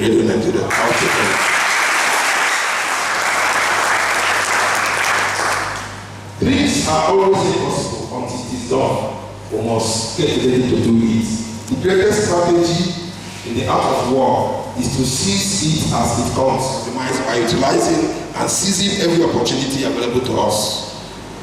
Radio Nigeria. I'll take it. Dreams are always impossible until it is done. We must get ready to do it. The greatest strategy in the art of war is to seize it as it comes, by utilizing and seizing every opportunity available to us.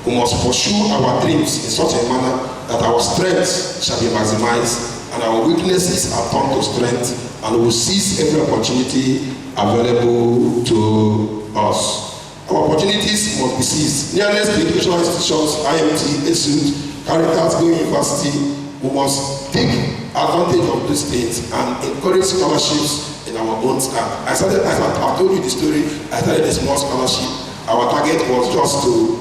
We must pursue our dreams in such a manner that our strengths shall be maximized and our weaknesses are turned to strength, and we will seize every opportunity available to us. Our opportunities must be seized. Nearest educational institutions, IMT, ESUD, Caritas, Go University, we must take advantage of these things and encourage scholarships in our own stand. I told you the story, I started a small scholarship. Our target was just to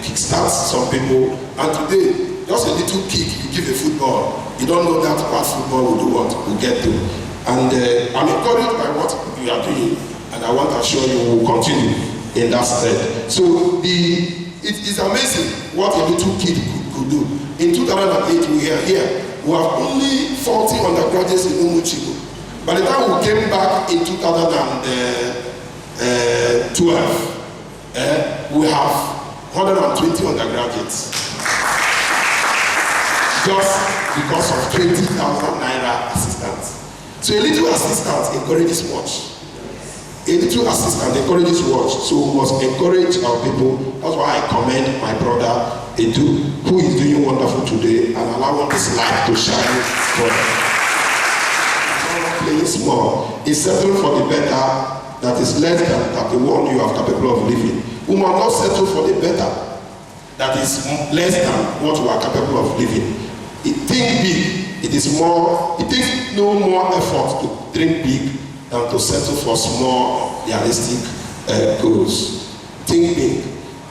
kickstart some people, and today, just a little kick, you give a football. You don't know that what football will do, what will get to. And I'm encouraged by what you are doing, and I want to assure you we will continue in that stead. So it is amazing what a little kid could do. In 2008, we are here. We have only 40 undergraduates in Umuchigo. By the time we came back in 2012, we have 120 undergraduates. Just because of 20,000 naira assistance. So a little assistance encourages much. A little assistance encourages much. So we must encourage our people. That's why I commend my brother Edu, who is doing wonderful today, and allowing this light to shine for him. Playing small is settling for the better that is less than the one you are capable of living. We must not settle for the better that is less than what we are capable of living. Think big. It takes no more effort to dream big than to settle for small, realistic goals. Think big.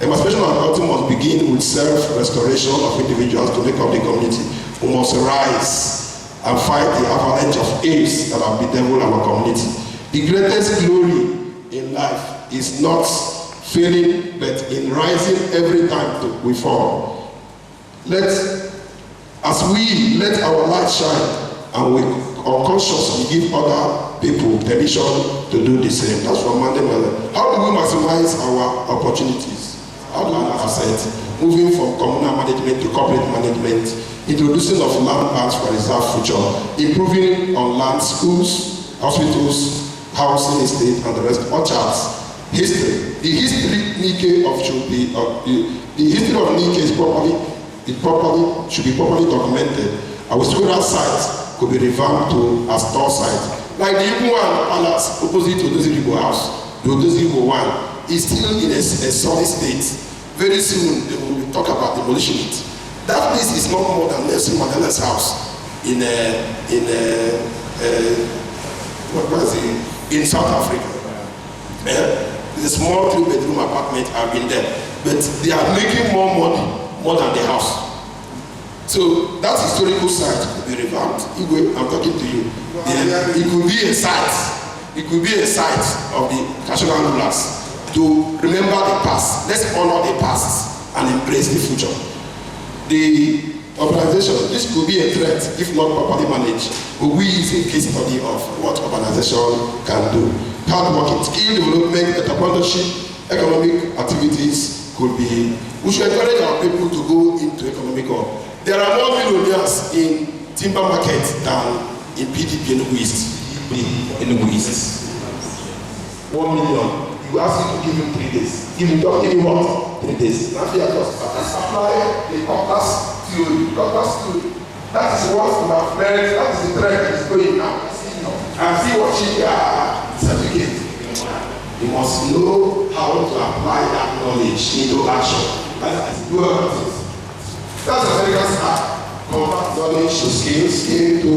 Emancipation of adulthood must begin with self-restoration of individuals to make up the community. We must rise and fight the avalanche of ills that have bedeviled our community. The greatest glory in life is not failing, but in rising every time we fall. As we let our light shine and we unconsciously give other people permission to do the same. That's from Mandela. How do we maximize our opportunities? How do we asset? Moving from communal management to corporate management, introducing of land banks for reserve future, improving on land, schools, hospitals, housing estate, and the rest. Orchards. History. The history of Nikkei should be properly documented. Our historical sites could be revamped to a store site. Like the Yuguan Palace opposite to Odoziligbo House, the Odoziligbo one is still in a solid state. Very soon they will talk about demolishing it. That place is not more than Nelson Mandela's house in South Africa. The small 3-bedroom apartment have been there, but they are making more money, more than the house. So that historical site could be revamped. Igwe, I'm talking to you. It could be a site. It could be a site of the national rulers to remember the past. Let's honor the past and embrace the future. The urbanization, this could be a threat if not properly managed. But we is a case study of what urbanization can do. Hard working, skill development, entrepreneurship, economic activities could be. We should encourage our people to go into economic work. There are more millionaires in timber market than in PDP Enugu East. 1 million. You ask him to give him 3 days. Give him what? 3 days. Now they are just apply the compass theory. That is what we have learned. That is the trend that is going now. And see what she certificate. You must know how to apply that knowledge into action. That's a very good start. Convert knowledge to skills, skill to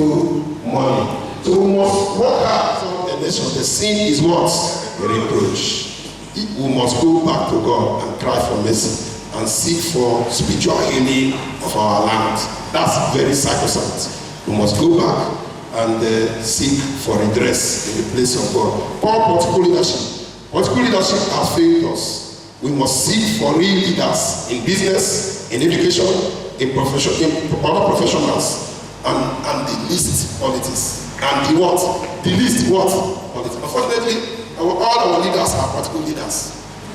money. So we must work hard for the nation. The sin is what? A reproach. We must go back to God and cry for mercy and seek for spiritual healing of our land. That's very sacrosanct. We must go back and seek for redress in the place of God. Poor political leadership. Political leadership has failed us. We must seek for real leaders in business, in education, in other professionals, and the least politics. and the what? The least what? Politics. Unfortunately, all our leaders are political leaders.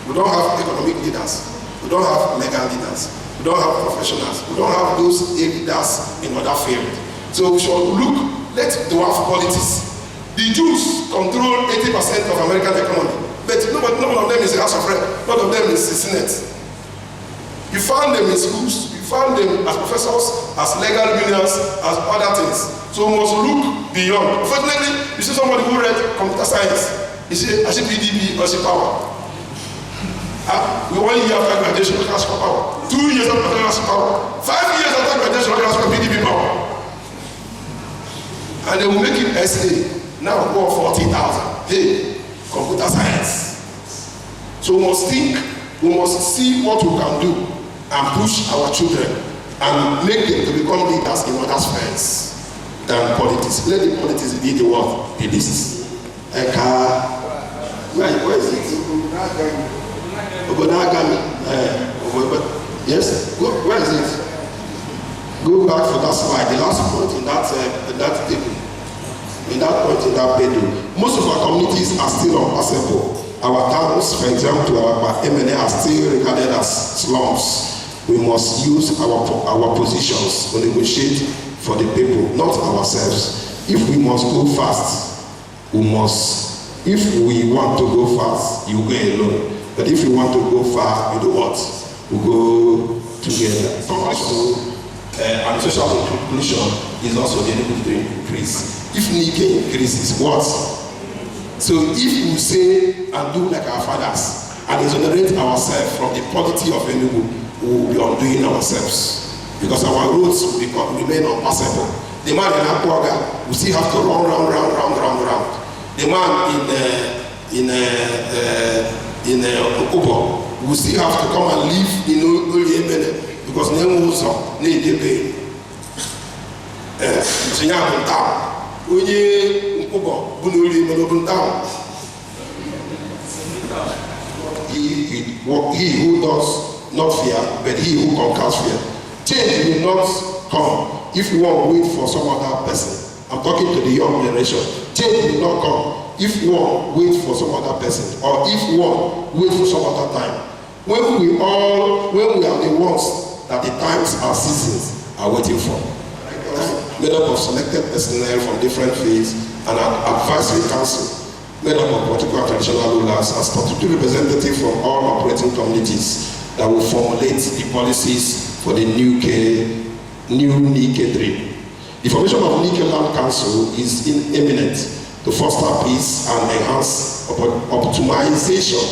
We don't have economic leaders. We don't have legal leaders. We don't have professionals. We don't have those leaders in other fields. So we should look, let's dwarf politics. The Jews control 80% of American economy, but none of them is the House of Reps. None of them is the Senate. You found them in schools. You found them as professors, as legal unions, as other things. So we must look beyond. Unfortunately, you see somebody who read computer science. You say, I see PDP or see power. We 1 year after graduation, we ask for power. 2 years after we ask for power. 5 years after graduation, we ask for PDP power. And they will make it SA. Now go 40,000. Hey, computer science. So we must think, we must see what we can do and push our children and make them to become leaders in other spheres than politics. Let the politics be the what? The least. Where is it? Ogonagami. Yes? Where is it? Go back for that slide, the last point in that table. In that point in that bedroom. Most of our communities are still unpassable. Our towns, for example, our MNA are still regarded as slums. We must use our positions to negotiate for the people, not ourselves. If we must go fast, we must. If we want to go fast, you go alone. But if you want to go far, you do what? We go together. And social inclusion is also enabled to increase. If Nike increases, what? So if we say and do like our fathers and exonerate ourselves from the poverty of Enugu, we will be undoing ourselves. Because our roads will remain unpassable. The man in Akwaga will still have to run round. The man in Okobo will still have to come and live in Oyemene because Nemuzo need to pay. Sinyam town. Oye Okobo Bunuli Monobun town. He who does not fear, but he who conquers fear. Change will not come if you won't wait for some other person. I'm talking to the young generation. Change will not come if one wait for some other person or if one wait for some other time. When we are the ones that the times and seasons are waiting for. Made up of selected personnel from different fields and an advisory council made up of political and traditional rulers and statutory representatives from all operating communities that will formulate the policies for the new Nike 3. The formation of Nike Land Council is imminent to foster peace and enhance optimization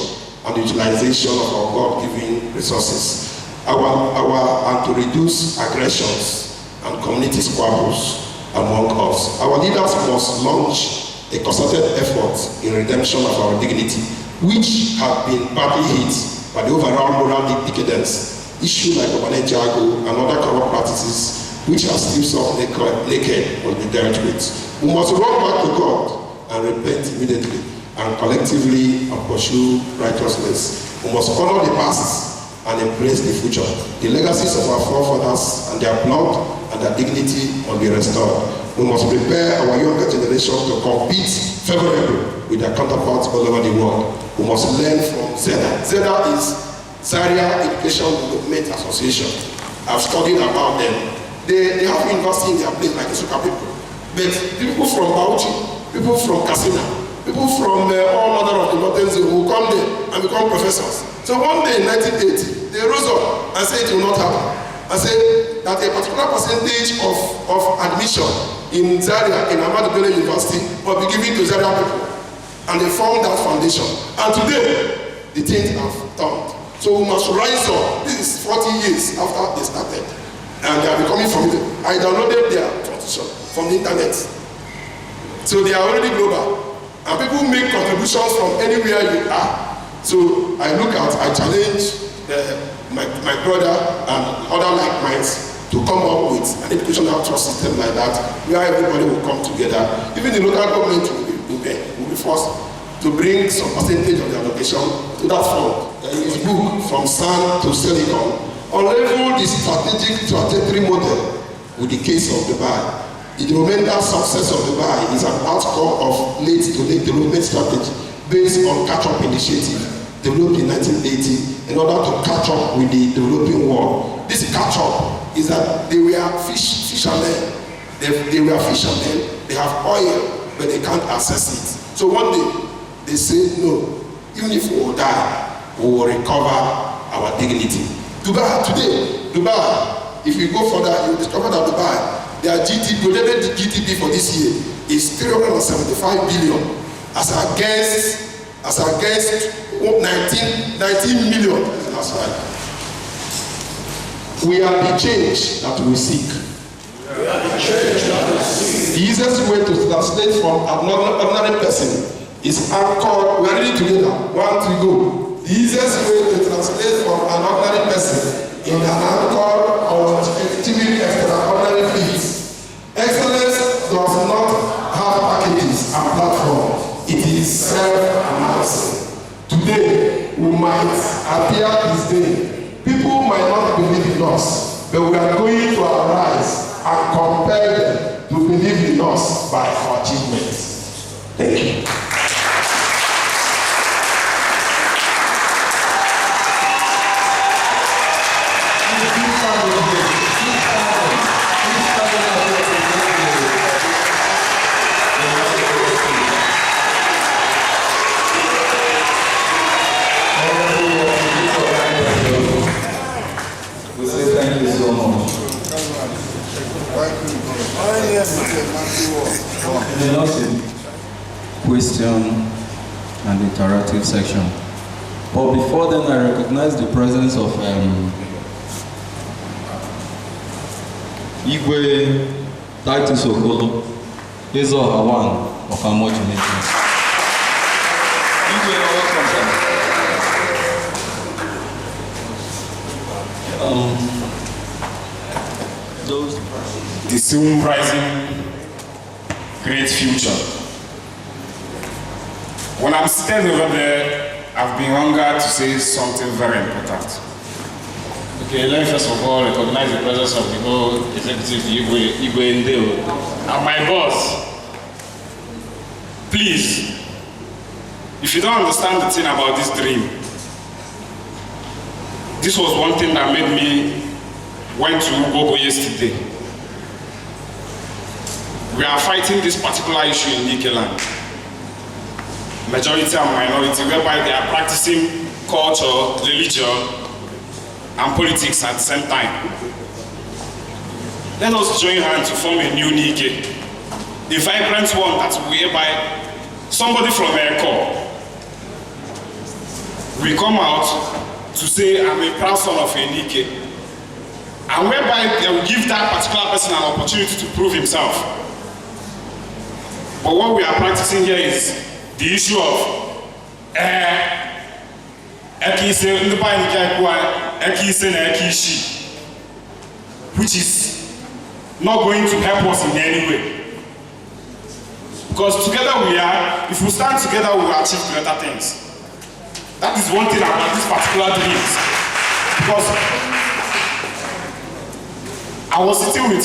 and utilization of our God-given resources, and to reduce aggressions and community squabbles among us. Our leaders must launch a concerted effort in redemption of our dignity, which have been badly hit by the overall moral decadence, issues like Obane Jago and other corrupt practices which are still self-naked will be dealt with. We must run back to God and repent immediately and collectively and pursue righteousness. We must honor the past and embrace the future. The legacies of our forefathers and their blood and their dignity must be restored. We must prepare our younger generation to compete favorably with their counterparts all over the world. We must learn from ZEDA. ZEDA is Zaria Education Development Association. I've studied about them. They have university in their place like the Suka people. But people from Bauchi, people from Katsina, people from all other of the northern zone will come there and become professors. So one day in 1980, they rose up and said it will not happen. And said that a particular percentage of admission in Zaria, in Ahmadu Bello University, will be given to Zaria people. And they formed that foundation. And today, the things have turned. So we must rise up. This is 40 years after they started. And they are becoming formidable. I downloaded their transition from the internet. So they are already global. And people make contributions from anywhere you are. So I challenge my brother and other like minds to come up with an educational trust system like that, where everybody will come together. Even the local government will be forced to bring some percentage of the allocation to that fund. There is a book from sand to silicon. Unravel the strategic trajectory model with the case of Dubai. The developmental success of Dubai is an outcome of late-to-late development strategy based on catch-up initiative developed in 1980 in order to catch up with the developing world. This catch-up is that they were fishermen. They were fishermen. They have oil, but they can't access it. So one day they said, no, even if we will die, we will recover our dignity. Dubai, if you go further, you will discover that Dubai, their projected GDP for this year is 375 billion as against 19 million. That's right. We are the change that we seek. The easiest way to translate from an ordinary person is anchored. We are reading together. 1, 2, go. The easiest way to translate from an ordinary person in an anchor or achieving extraordinary feats. Excellence does not have packages and platforms. It is self-announcing. Today, we might appear this day. People might not believe in us, but we are going to arise and compel them to believe in us by our achievements. Thank you. We say thank you so much. The last question and interactive section. But before then, I recognize the presence of Igwe Titus Okolo, Ezo Hawan of Amoji Nations. Igwe, welcome, The soon rising great future. When I'm standing over there, I've been hungered to say something very important. Okay, let me first of all recognize the presence of the whole executive Igwe Ndeo and my boss. Please, if you don't understand the thing about this dream, this was one thing that made me went to Gogo yesterday. We are fighting this particular issue in Ike land. Majority and minority, whereby they are practicing culture, religion, and politics at the same time. Let us join hands to form a new Nike, a vibrant one that whereby somebody from Eko will come out to say, I'm a proud son of a Nike, and whereby they will give that particular person an opportunity to prove himself. But what we are practicing here is the issue of which is not going to help us in any way. Because together we are, if we stand together, we will achieve greater things. That is one thing about this particular dreams. Because I was sitting with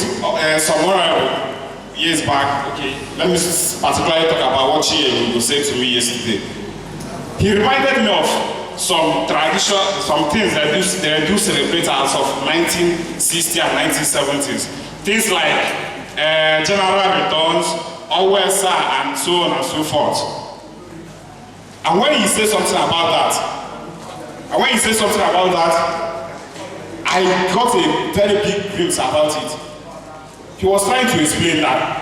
Samuel years back. Okay, let me particularly talk about what he said to me yesterday. He reminded me of some tradition, some things that they do celebrate as of 1960 and 1970s. Things like general returns, OSA, and so on and so forth. And when he said something about that, I got a very big glimpse about it. He was trying to explain that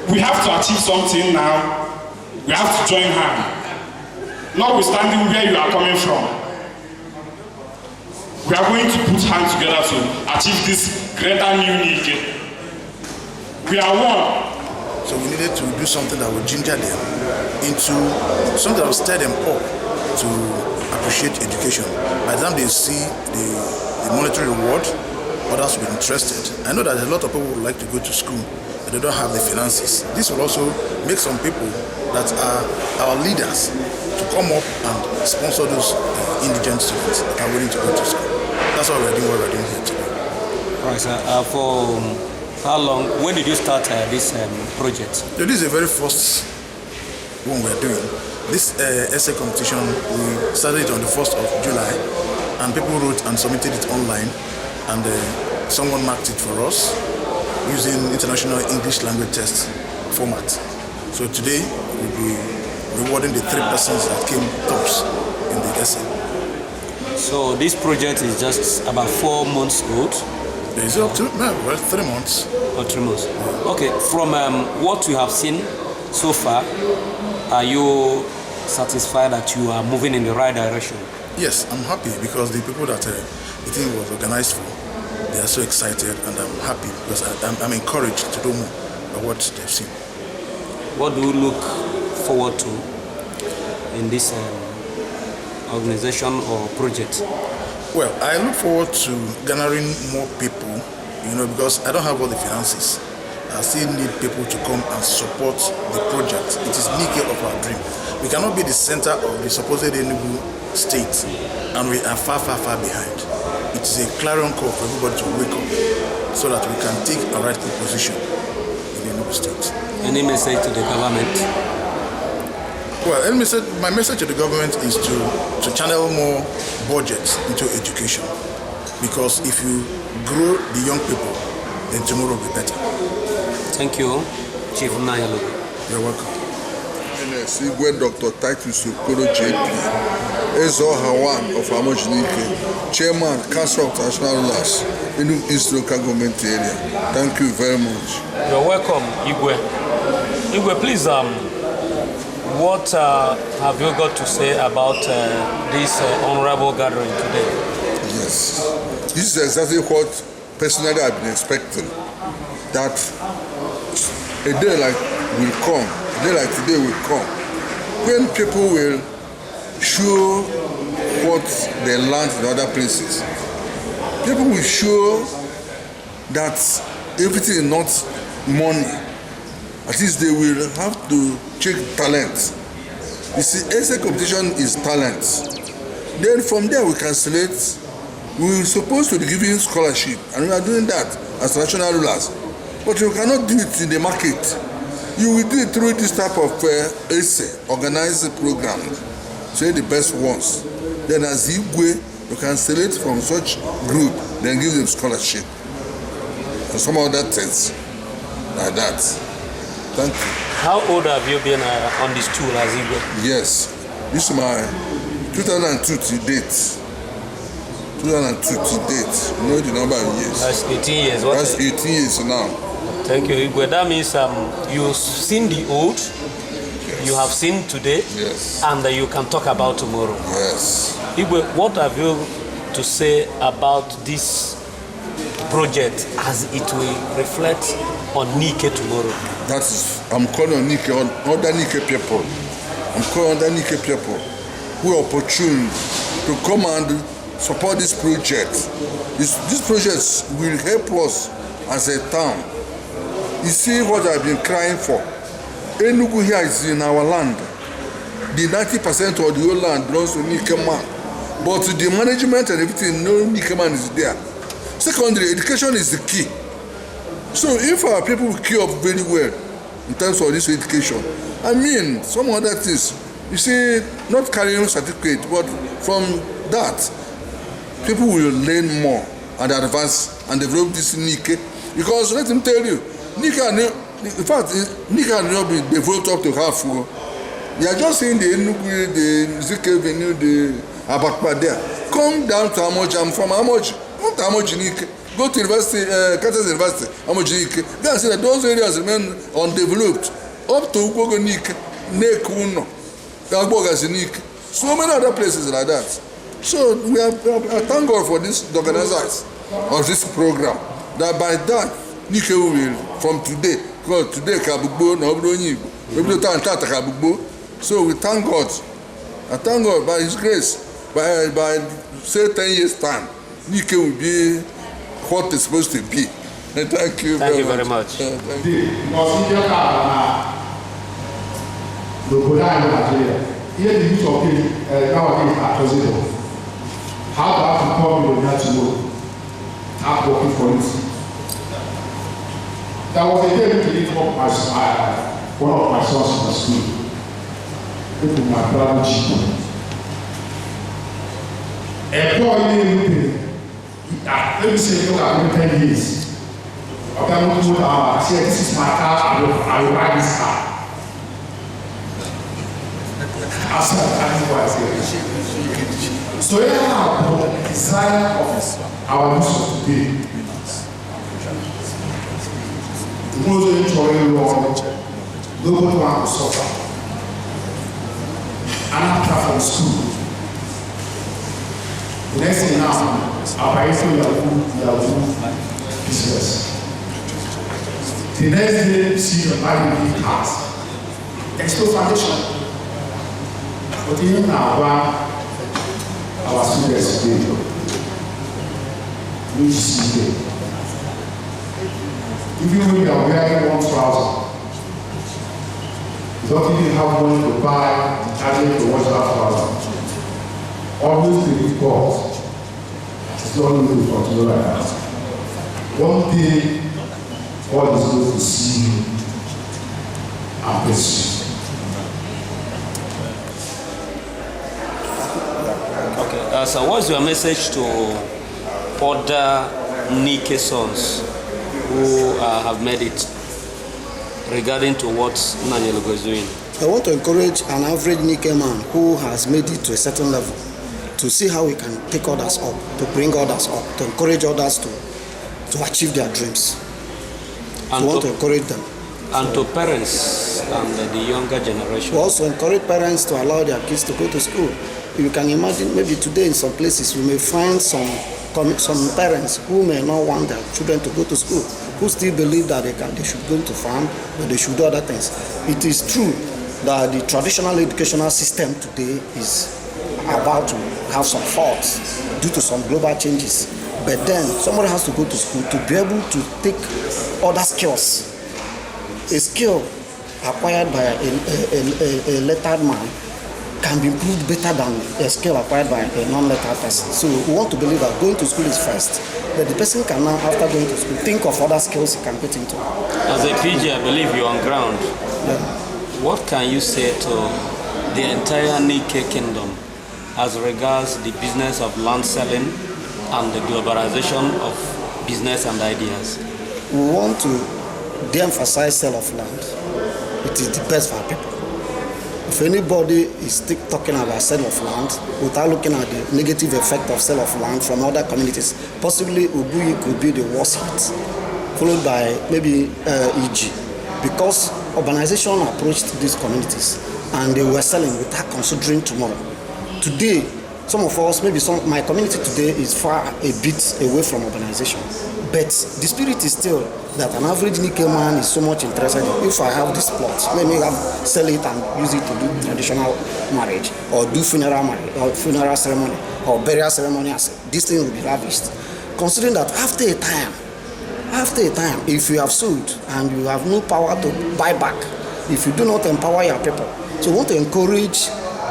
we have to achieve something now. We have to join hands. Notwithstanding where you are coming from, we are going to put hands together to achieve this greater new need. We are one. So we needed to do something that would ginger them into something that will stir them up to appreciate education. By the time they see the monetary reward, others will be interested. I know that a lot of people would like to go to school, but they don't have the finances. This will also make some people that are our leaders to come up and sponsor those indigent students that are willing to go to school. That's why we're doing what we're doing here today. All right, sir. For How long? When did you start this project? So this is the very first one we're doing. This essay competition, we started it on the 1st of July, and people wrote and submitted it online, and someone marked it for us using International English Language Test format. So today, we'll be rewarding the 3 persons that came tops in the essay. So this project is just about 4 months old? Is it up to? No, well, 3 months. Or 3 months. Okay, from what you have seen so far, are you satisfied that you are moving in the right direction? Yes, I'm happy because the people that the thing was organized for, they are so excited, and I'm happy because I'm encouraged to do more by what they've seen. What do you look forward to in this organization or project? Well, I look forward to garnering more people, because I don't have all the finances. I still need people to come and support the project. It is Nike of our dream. We cannot be the center of the supposed Enugu state, and we are far, far, far behind. It is a clarion call for everybody to wake up so that we can take a rightful position in the Enugu state. Any message to the government? Well, my message to the government is to channel more budget into education, because if you grow the young people, then tomorrow will be better. Thank you, Chief Nayalo. You're welcome. Igwe Dr. Titus Okoro JP, Ezo Hawan of Amojinike, Chairman, Council of National Rulers in the East Local Government Area. Thank you very much. You're welcome, Igwe. Igwe, please, what have you got to say about this honorable gathering today? Yes, this is exactly what personally I've been expecting. That a day like will come, a day like today will come, when people will show what they learned in other places. People will show that everything is not money. At least they will have to check talent. You see, essay competition is talent. Then from there we can select. We are supposed to be giving scholarship, and we are doing that as national rulers. But you cannot do it in the market. You will do it through this type of essay, organized program, say the best ones. Then as Igwe, you can select from such group, then give them scholarship. And some other things like that. Thank you. How old have you been on this tool as Igwe? Yes, this is my 2002 to date. 2002 to date. You know the number of years. That's 18 years. That's 18 years now. Thank you, Igwe. That means you've seen the old, yes. You have seen today, yes. And you can talk about tomorrow. Yes. Igwe, what have you to say about this project as it will reflect on Nike tomorrow? That is, I'm calling on Nike, on other Nike people. I'm calling on other Nike people who are opportune to come and support this project. This project will help us as a town. You see what I've been crying for. Enugu here is in our land. The 90% of the whole land belongs to Nike man. But the management and everything, no Nike man is there. Secondly, education is the key. So if our people will queue up very well in terms of this education, I mean, some other things, you see, not carrying certificate, but from that, people will learn more and advance and develop this Nike. Because let me tell you, Nike, in fact, Nike has not been developed up to half. You are just seeing the Enugu, the Zik Avenue, the Abakpa there. Come down to Amoji. I'm from Amoji. Come to Amoji Nike. Go to University, Kansas University, Amoji Nike. Go and see that those areas remain undeveloped. Up to Ugogo Nike, Nekuno, Agbogazi Nike. So many other places like that. So we are thank God for this organizers of this program. That by that, Nike will from today, because today Kabugbo, Nobronyi, Kabugbo. So we thank God. I thank God by His grace. By say 10 years time, Nike will be what it's supposed to be. And thank you very much. Thank you. Here the use of nowadays are possible. How to have to call you that to know. Start working for it. There was a day we did one of my sons in the school. With my brother Chico. A boy named let me say, look at me 10 years. Okay, I'm going to I said, this is my car, I will ride this car. That's what I said. So yeah, the desire of our mission today. Those who enjoy the Lord, nobody want to suffer. And after from school, the next thing now, our parents Yahoo business. The next day, you see your body being cast. There's no foundation. But even now, our students today, we see them. Even when they are wearing one trouser, you don't even have money to buy detergent to wash that trouser. Always the report. It's not only for you like that. One day, God is going to see you and bless you. Okay, so what's your message to other Nike sons who have made it regarding to what Nanyelugo is doing? I want to encourage an average Nike man who has made it to a certain level to see how he can take others up, to bring others up, to encourage others to achieve their dreams. And I want to encourage them. And to parents and the younger generation. We also encourage parents to allow their kids to go to school. You can imagine maybe today in some places you may find some parents who may not want their children to go to school, who still believe that they should go to farm or they should do other things. It is true that the traditional educational system today is about to have some faults due to some global changes. But then somebody has to go to school to be able to take other skills. A skill acquired by a lettered man can be improved better than a skill acquired by a non-lettered person. So we want to believe that going to school is first, but the person can now, after going to school, think of other skills he can get into. As a PG, I believe you're on ground. Yeah. What can you say to the entire Nike kingdom as regards the business of land selling and the globalization of business and ideas? We want to de-emphasize sale of land. It is the best for our people. If anybody is talking about sale of land without looking at the negative effect of sale of land from other communities, possibly Ubuyi could be the worst hit, followed by maybe EG, because urbanization approached these communities and they were selling without considering tomorrow. Today, some of us, maybe my community today is far a bit away from urbanization, but the spirit is still that an average Nike man is so much interested in, if I have this plot, let me sell it and use it to do traditional marriage or do funeral marriage or funeral ceremony or burial ceremony. This thing will be lavished. Considering that after a time, if you have sold and you have no power to buy back, if you do not empower your people, so we want to encourage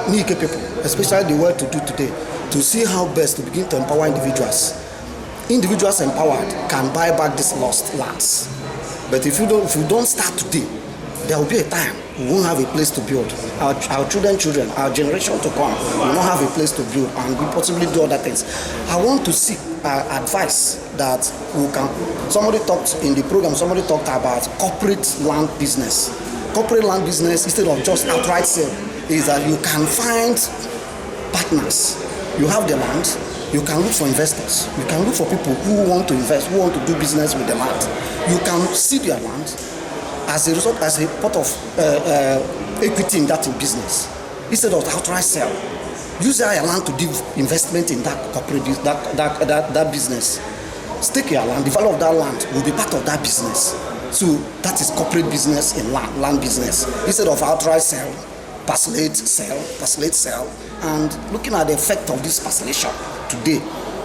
Nike people, especially the world to do today, to see how best to begin to empower individuals. Individuals empowered can buy back these lost lands. But if you don't start today, there will be a time we won't have a place to build. Our children, our generation to come will not have a place to build and we possibly do other things. I want to seek advice that we can. Somebody talked in the program, somebody talked about corporate land business. Corporate land business, instead of just outright sale, is that you can find partners. You have the land. You can look for investors. You can look for people who want to invest, who want to do business with the land. You can seed your land as a result, as a part of equity in that business. Instead of outright sell, use your land to do investment in that corporate that business. Stake your land, develop that land, will be part of that business. So that is corporate business in land business. Instead of outright sell, parcelate sell, and looking at the effect of this parcelation today,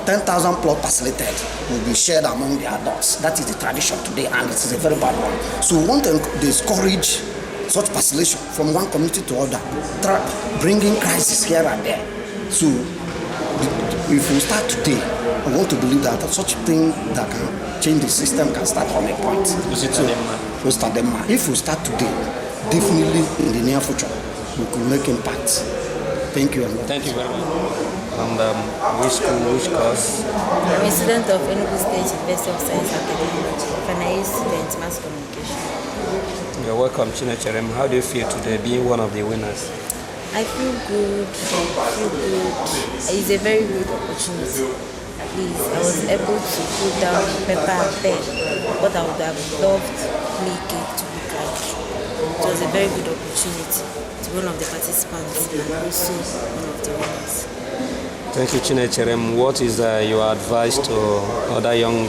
10,000 plot parcellated will be shared among the adults. That is the tradition today, and it is a very bad one. So we want to discourage such parcellation from one community to other, bringing crisis here and there. So if we start today, I want to believe that such a thing that can change the system can start from a point. So start them. If we start today, definitely in the near future, we could make impact. Thank you. Thank you very much. And which school, which course? I'm a student of Enugu State University of Science and Technology, FNIA student, Mass Communication. You're welcome, Chinecherem. How do you feel today being one of the winners? I feel good. It's a very good opportunity. Please, I was able to put down paper and pen what I would have loved Nike to look like. It was a very good opportunity to be one of the participants and also one of the winners. Thank you, Chinecherem. What is your advice to other young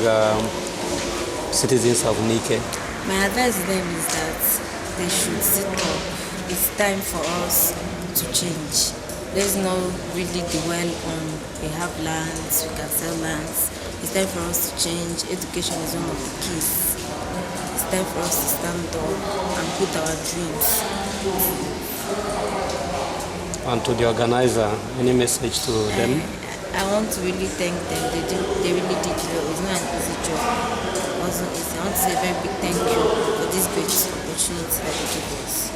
citizens of Nike? My advice to them is that they should sit up. It's time for us to change. Let's not really dwell on we have lands, we can sell lands. It's time for us to change. Education is one of the keys. It's time for us to stand up and put our dreams. And to the organizer, any message to them? I want to really thank them. They really did well. It's not an easy job. Also, I want to say a very big thank you for this great opportunity that they gave us.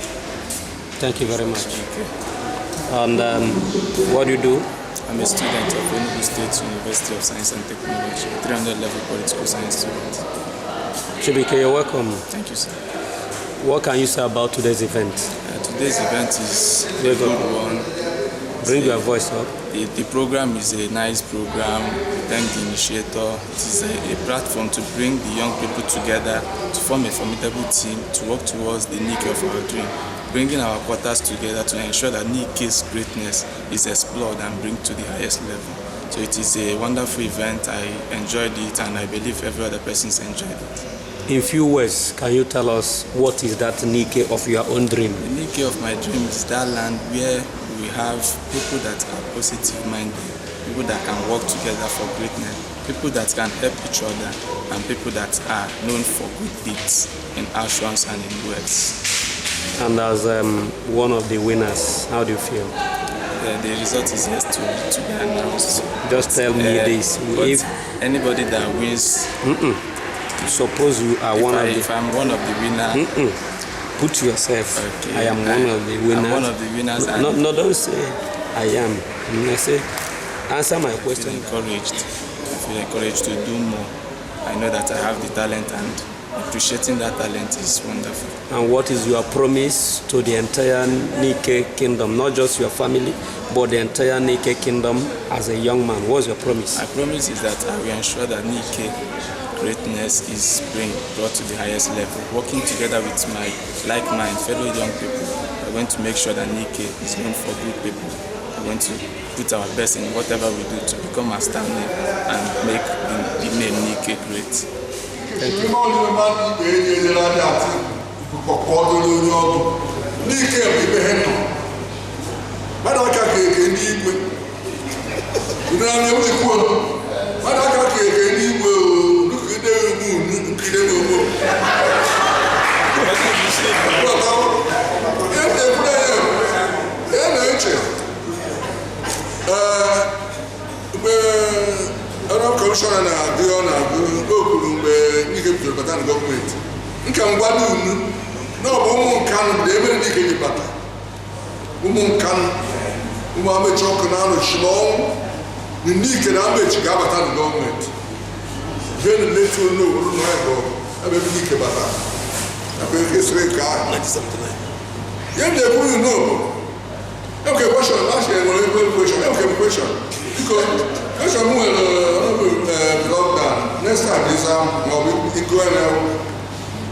Thank you very much. And what do you do? I'm a student of Enugu State University of Science and Technology, 300 level political science student. Chibike, you're welcome. Thank you, sir. What can you say about today's event? Today's event is a good one. Bring your voice up. The program is a nice program. Thank the initiator. It is a platform to bring the young people together to form a formidable team to work towards the Nike of our dream, bringing our quarters together to ensure that Nike's greatness is explored and bring to the highest level. So it is a wonderful event. I enjoyed it and I believe every other person's enjoyed it. In few words, can you tell us what is that Nike of your own dream? The Nike of my dream is that land where we have people that are positive-minded, people that can work together for greatness, people that can help each other, and people that are known for good deeds in actions and in words. And as one of the winners, how do you feel? The result is yet to be announced. Just tell me this. If anybody that wins, suppose you are one of the... If I'm one of the winners, put yourself. Okay. I am one of the winners. I'm one of the winners. No, don't say I am. I say answer my question. I feel encouraged to do more. I know that I have the talent and appreciating that talent is wonderful. And what is your promise to the entire Nike kingdom, not just your family, but the entire Nike kingdom as a young man? What's your promise? My promise is that I will ensure that Nike greatness is brought to the highest level. Working together with my like-minded fellow young people, we're going to make sure that Nike is known for good people. We're going to put our best in whatever we do to become outstanding and make the name Nike great. Thank you. Commissioner na-agụ okwu mgbe Nike bidoro bata na gọọmenti nke ngwado unu na ọ bụ ụmụ nkanụ bụ ebe Nike ji bata ụmụ nkanụ ụmụ amechi ọkụ na-anọchi n'ọnwụ na Nike na amechi ga-abata na gọọmenti jee na letu n'obodo na ebe ebe Nike bata ebe kesịrị ka ahụ ya na-ekwu unu n'obodo okay question last year nwere question okay question because question nwere lockdown next time this ma ọ bụ iko na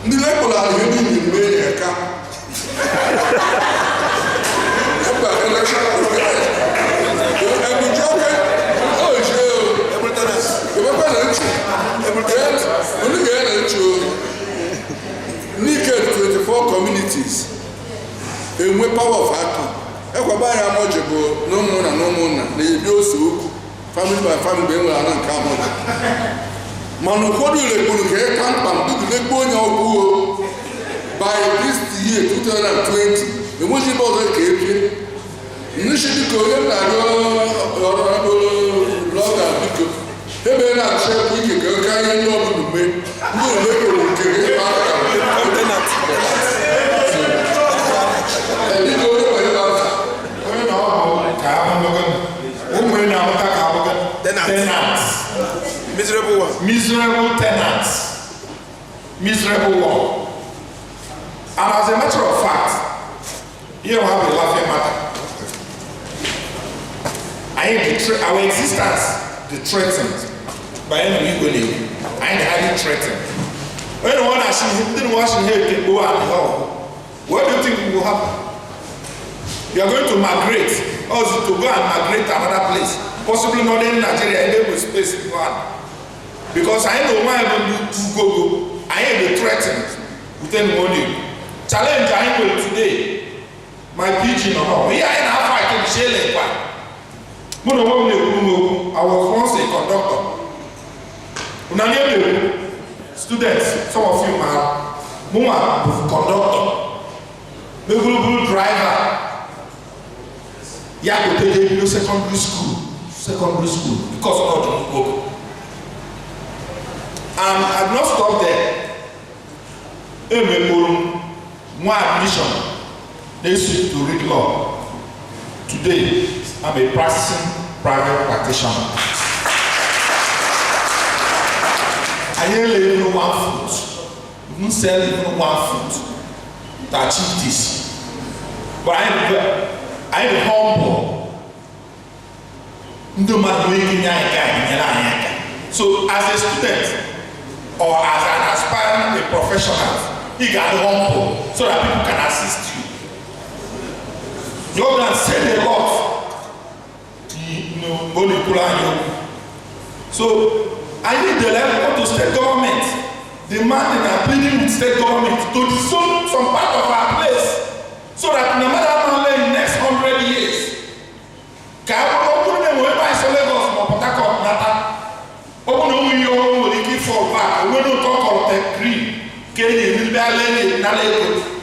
ndị lekọla ihe ndị mgbe eka eba election ebujo ke o je o ebe na nchi only get na nchi Nike 24 communities enwe power of action ekwaba ya moje bụ n'ụmụnna na-ebi ose okwu family by family enwere ana nke amụja mana ụfọdụ ulegburu ka ịka mkpa mdugidegbu onye ọgwụo by this year 2020 enweghị ebe ọzọ ka ebie nnishi dịka onye na-arịọ ọrụ lọga biko ebe na-achọ ike ka oke anya ndị ọbụla ume ndị ole kwere nke ịba aka miserable one. And as a matter of fact, here we have a laughing matter. Our existence is threatened by any equally. I ain't highly threatened. When one didn't wash his head, they go out the hall. What do you think will happen? You are going to migrate, also to go and migrate to another place, possibly not in Nigeria, and with space in one. Because I know why I don't do go. I ain't threatened with any money. Challenge I will today. My pigeon or not. We are in our fight in Shele. I was once a conductor. Students, some of you are conductor, the driver. You have to take you secondary school, because of not go. And I've not stopped there. More admission, they switch to read law. Today, I'm a practicing private practitioner. I ain't living 1 foot. You don't sell even 1 foot to achieve this. But I am humble. So as a student or as an aspiring professional, you got humble so that people can assist you. God has said a lot. So I need the level to state government, demanding and pleading with state government to disown some part of our place, so that no matter how long in the next 100 years,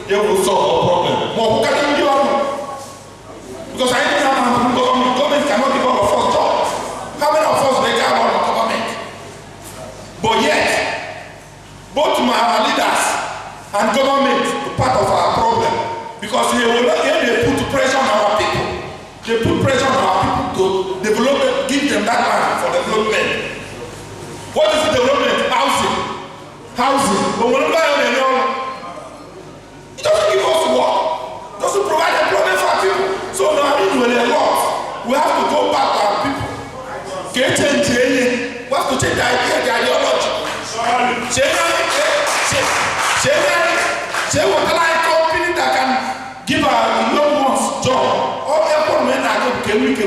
they will solve the problem. Because I think government cannot give all of us jobs. How many of us they got all the government? But yet, both our leaders and government are part of our problem. Because they put pressure on our people. They put pressure on our people to develop it, give them that money for development. What is development? Housing. But when it doesn't give us work. It doesn't provide employment for our people. So now we have to go back to our people. We have to change the idea, the ideology. Say what kind of company that can give our young ones job. All the men are going to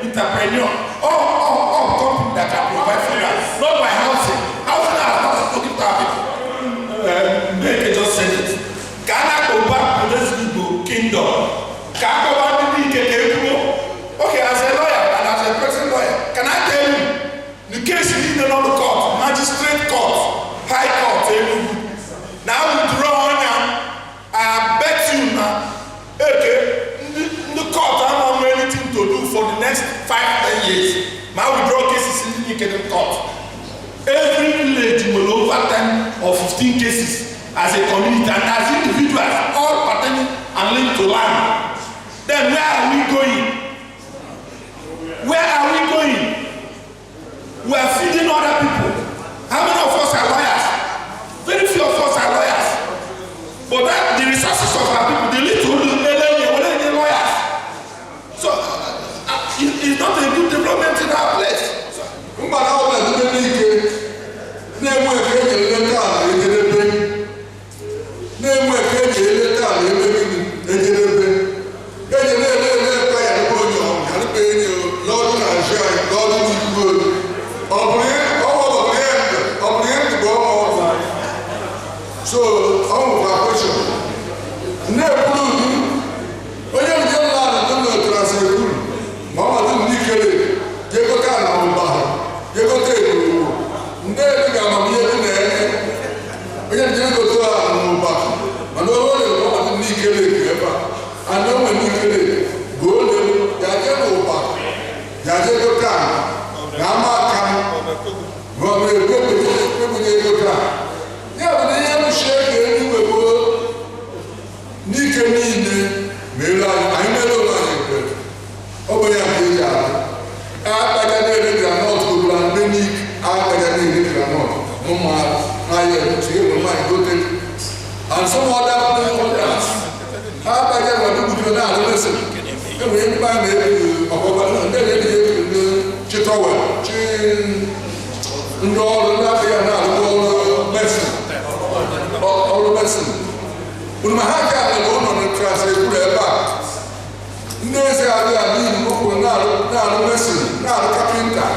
entrepreneur. All companies that can provide for that. Not by housing. Housing are not looking to our people. Make it just say it. Can I go back to this kingdom? Can I go back to the okay, as a lawyer and as a person lawyer, can I tell you the case is in another court, magistrate court, high court, now we draw on I bet you now, okay, the court I don't have anything to do for the next 5-10 years. Now we draw cases in the court. Every village will over 10 or 15 cases as a community and as individuals, all pertaining and linked to land. Then where are we going? Where are we going? We are feeding other people. How many of us are lawyers? Very few of us are lawyers. But that the resources of our people, they lead to lawyers. So it's not a good development in our place. aja wa du budu na ale lese e we ni ba na ogoba na nde le ni chitowa chi ndo na ya na lo mesi o mesi un mahaka le ono na trase ku le ba ndese ale ali ko na mesi na kapinta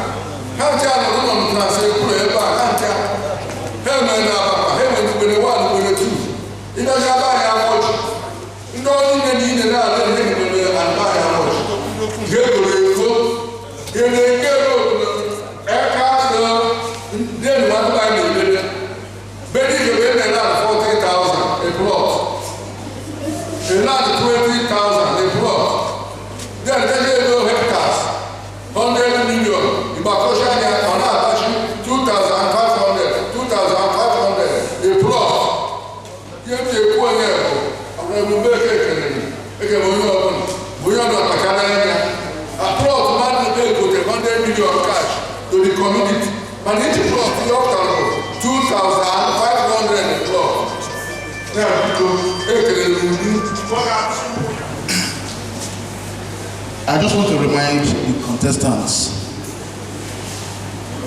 ha ja no no trase ku le ba ha ja hema na ba hema ni bele wa ni bele tu ina ja ba ya mo ndo ni ni na ale ni bele an ba ya mo gelo le ko ele gelo e ka so den wa ba ni bele bele ke bele na 40,000 a plot a land 20,000 a plot then they go hectares 100 million ibakosha ni ona atashi 2,500 a plot yeti ekwo nye ko awon mu be kekere ni eke mo yo on boya do takana nya a plot man dey go the 100 million cash to the community but each plot you have to 2,500 a plot now because ekere ni I just want to remind the contestants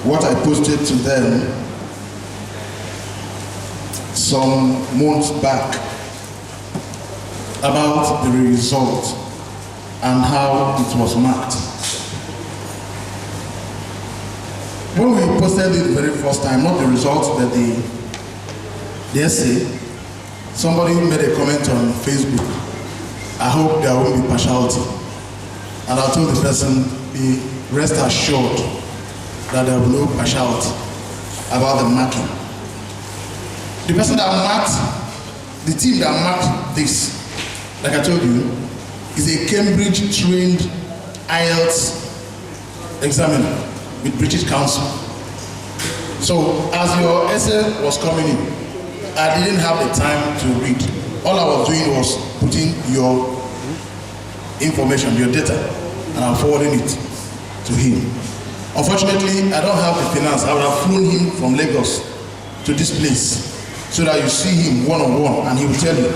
what I posted to them some months back about the result and how it was marked. When we posted it the very first time, not the result but the essay, somebody made a comment on Facebook. I hope there won't be partiality. And I told the person, be rest assured that there will be no partiality about the marking. The person that marked, the team that marked this, like I told you, is a Cambridge-trained IELTS examiner with British Council. So as your essay was coming in, I didn't have the time to read. All I was doing was putting your information, your data, and I'm forwarding it to him. Unfortunately, I don't have the finance. I would have flown him from Lagos to this place so that you see him one-on-one and he will tell you.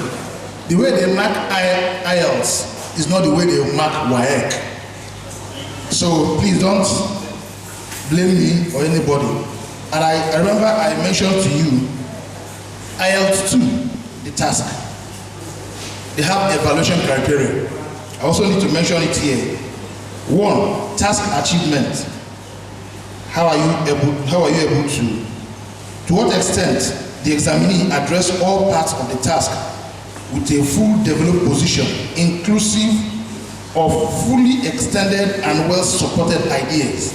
The way they mark IELTS is not the way they mark WAEC. So please don't blame me or anybody. And I remember I mentioned to you IELTS 2, the task. They have evaluation criteria. I also need to mention it here. 1, task achievement. How are you able to what extent the examinee address all parts of the task with a full developed position, inclusive of fully extended and well supported ideas.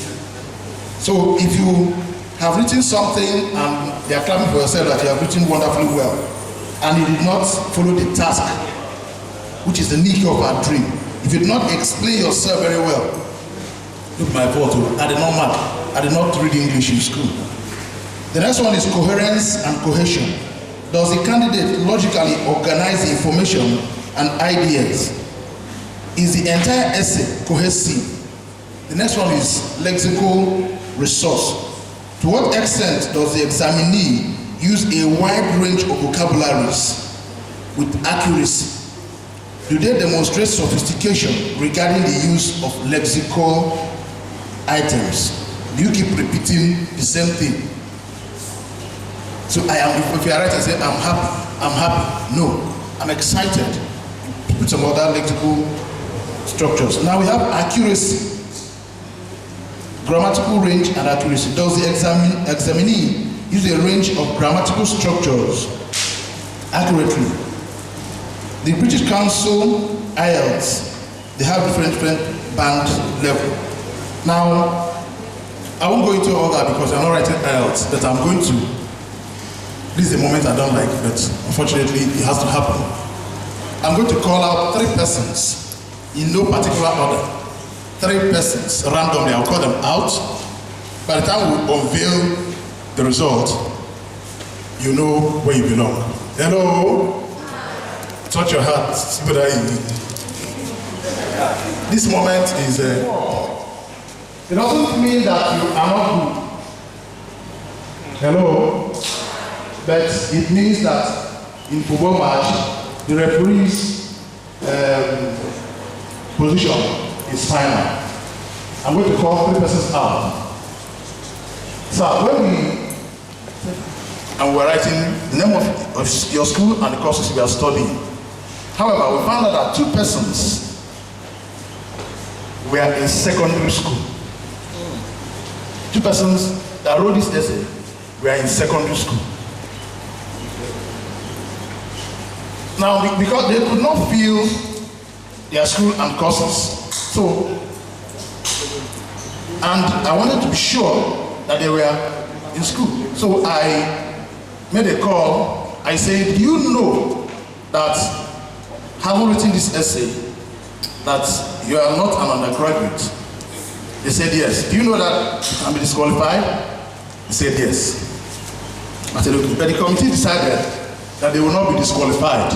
So if you have written something and they are clapping for yourself that you have written wonderfully well, and you did not follow the task, which is the nature of our dream, if you did not explain yourself very well, look my photo, I did not mark, I did not read English in school. The next one is coherence and cohesion. Does the candidate logically organize the information and ideas? Is the entire essay cohesive? The next one is lexical resource. To what extent does the examinee use a wide range of vocabularies with accuracy? Do they demonstrate sophistication regarding the use of lexical items? Do you keep repeating the same thing? So if you are right, I say, I'm happy. No, I'm excited. Put some other lexical structures. Now we have accuracy, grammatical range and accuracy. Does the examinee use a range of grammatical structures accurately? The British Council IELTS, they have different band level. Now, I won't go into all that because I'm not writing IELTS, but I'm going to. This is a moment I don't like, but unfortunately it has to happen. I'm going to call out 3 persons in no particular order. 3 persons randomly, I'll call them out. By the time we unveil the result, you know where you belong. Hello? Touch your heart, see what I mean. This moment is, it doesn't mean that you are not good. Hello? But it means that in football match, the referees position is final. I'm going to call 3 persons out. So when we were writing the name of your school and the courses we are studying. However, we found out that 2 persons were in secondary school. 2 persons that wrote this essay were in secondary school. Now, because they could not fill their school and courses, so, and I wanted to be sure that they were in school. So I made a call. I said, do you know that having written this essay, that you are not an undergraduate? They said yes. Do you know that you can be disqualified? They said yes. I said, okay. But the committee decided that they will not be disqualified.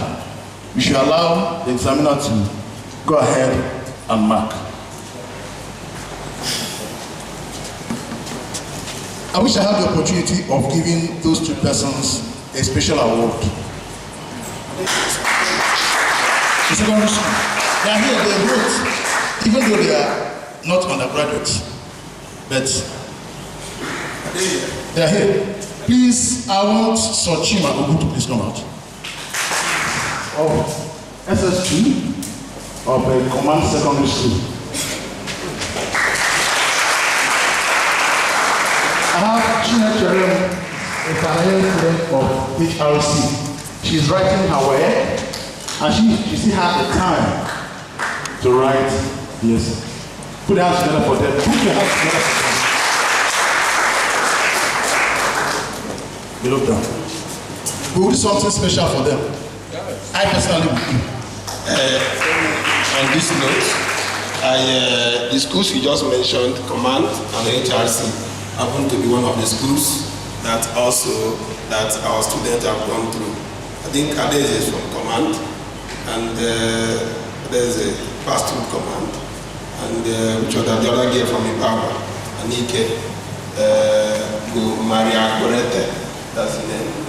We should allow the examiner to go ahead and mark. I wish I had the opportunity of giving those 2 persons a special award. The secondary school. They are here, they wrote, even though they are not undergraduates, but they are here. Please, I want Sochima Ogu to please come out. Of SS2 of a command secondary school. I have Chinechere, a career student of HRC. She is writing her work, and she still has the time to write the essay. Put your hands together for them. Put your hands together for them. You look down. We will do something special for them. I personally will do. On this note, the schools you just mentioned, Command and HRC, happen to be one of the schools that our students have gone through. I think Adeze is from Command, and there's a fast food Command, and which other, the other girl from Ibawa, Anike, Maria Gorete, that's the name.